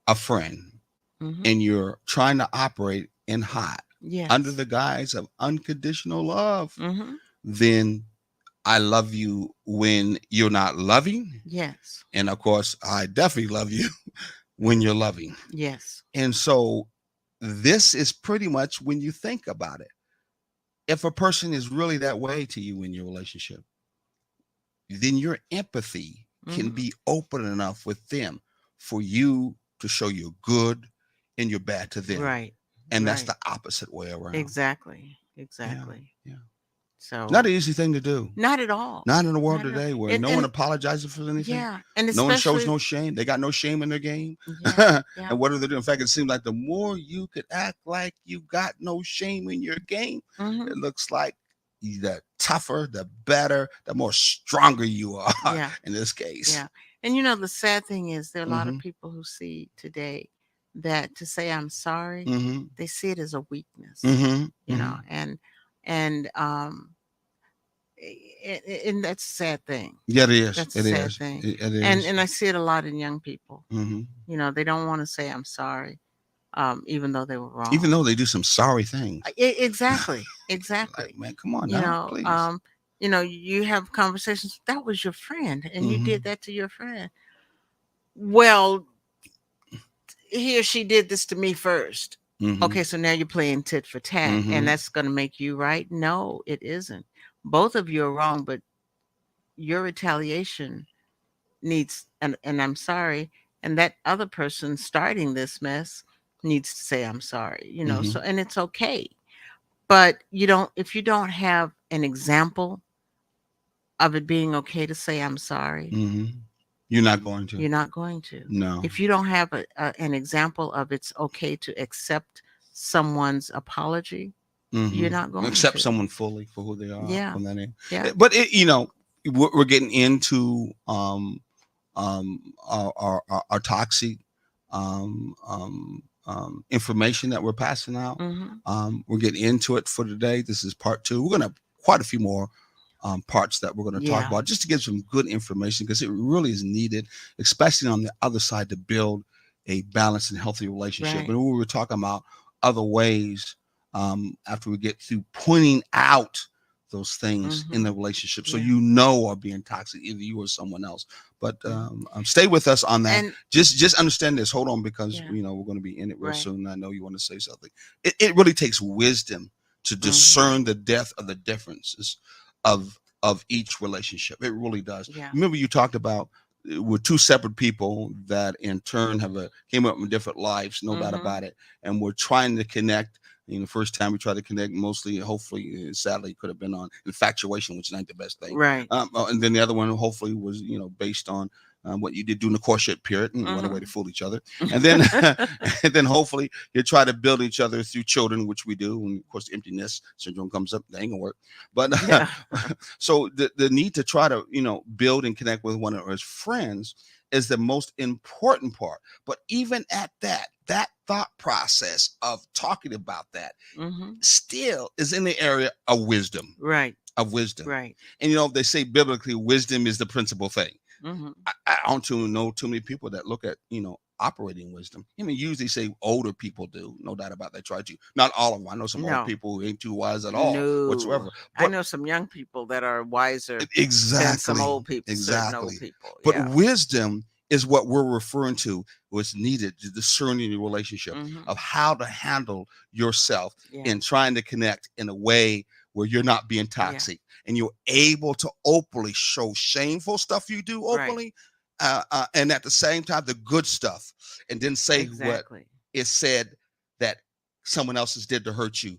a friend and you're trying to operate in hot under the guise of unconditional love, then I love you when you're not loving. Yes. And of course, I definitely love you when you're loving. Yes. And so this is pretty much when you think about it. If a person is really that way to you in your relationship, then your empathy can be open enough with them for you to show your good and your bad to them. Right. And that's the opposite way around. Exactly. Yeah. So not an easy thing to do. Not at all. Not in the world today where no one apologizes for anything. Yeah. And no one shows no shame. They got no shame in their game. And what do they do? In fact, it seems like the more you could act like you got no shame in your game, it looks like the tougher, the better, the more stronger you are in this case. Yeah. And the sad thing is there are a lot of people who see today that to say I'm sorry, they see it as a weakness. And that's a sad thing. Yeah, it is. That's a sad thing. It is. And I see it a lot in young people. They don't want to say I'm sorry, even though they were wrong. Even though they do some sorry things. Exactly. Like, man, come on now, please. You have conversations. That was your friend, and you did that to your friend. Well, he or she did this to me first. Okay, so now you're playing tit for tat, and that's going to make you right? No, it isn't. Both of you are wrong, but your retaliation needs, and I'm sorry, and that other person starting this mess needs to say I'm sorry. So, and it's okay. But if you don't have an example of it being okay to say I'm sorry, you're not going to. You're not going to. No. If you don't have an example of it's okay to accept someone's apology, you're not going to accept someone fully for who they are. Yeah. From that end. Yeah. But we're getting into our toxic information that we're passing out. We're getting into it for today. This is part 2. We're going to have quite a few more parts that we're going to talk about, just to give some good information, because it really is needed, especially on the other side, to build a balanced and healthy relationship. Right. And we were talking about other ways after we get through pointing out those things in the relationship, so are being toxic, either you or someone else. But stay with us on that. And just understand this. Hold on, because we're going to be in it real soon. I know you want to say something. It really takes wisdom to Mm-hmm. discern the depth of the differences of each relationship. It really does. Yeah. Remember, you talked about we're two separate people that in turn came up with different lives, no doubt Mm-hmm. about it, and we're trying to connect. The first time we tried to connect, mostly, hopefully, sadly, could have been on infatuation, which ain't the best thing. Right. And then the other one, hopefully, was based on what you did during the courtship period, and what a way to Mm-hmm. fool each other. And then, and then hopefully, you try to build each other through children, which we do. And of course, the empty nest syndrome comes up. That ain't gonna work. But Yeah. so the need to try to build and connect with one another as friends is the most important part. But even at that thought process of talking about that Mm-hmm. still is in the area of wisdom. Right. Of wisdom. Right. And they say biblically, wisdom is the principal thing. Mm-hmm. I don't know too many people that look at operating wisdom. Usually say older people do, no doubt about that. Try to, not all of them. I know some old No. people who ain't too wise at all No. whatsoever. I But know some young people that are wiser than some exactly, old people, certain old exactly. people. But Yeah. wisdom is what we're referring to, what's needed to discerning the relationship Mm-hmm. of how to handle yourself Yeah. in trying to connect in a way where you're not being toxic and you're able to openly show shameful stuff you do openly, and at the same time the good stuff, and then say what Exactly. is said that someone else has did to hurt you,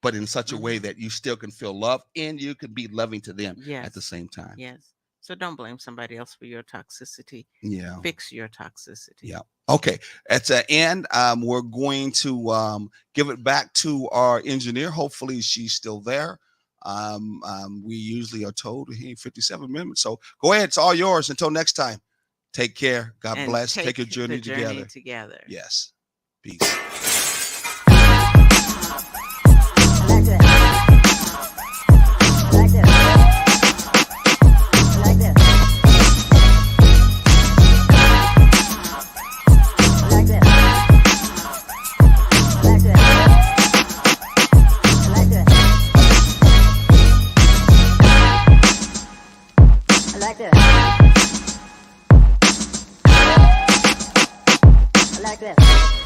but in such a way Mm-hmm. that you still can feel love and you can be loving to them at the Yes. same time. Yes. So don't blame somebody else for your toxicity. Yeah. Fix your toxicity. Yeah. Okay. At the end, we're going to give it back to our engineer. Hopefully, she's still there. We usually are told, hey, 57 minutes. So go ahead. It's all yours. Until next time. Take care. God And bless. take Take a the journey journey together. together. Yes. Peace. Like this. Like this. Like this. Like this. Like this. Like this. Like this. Like this.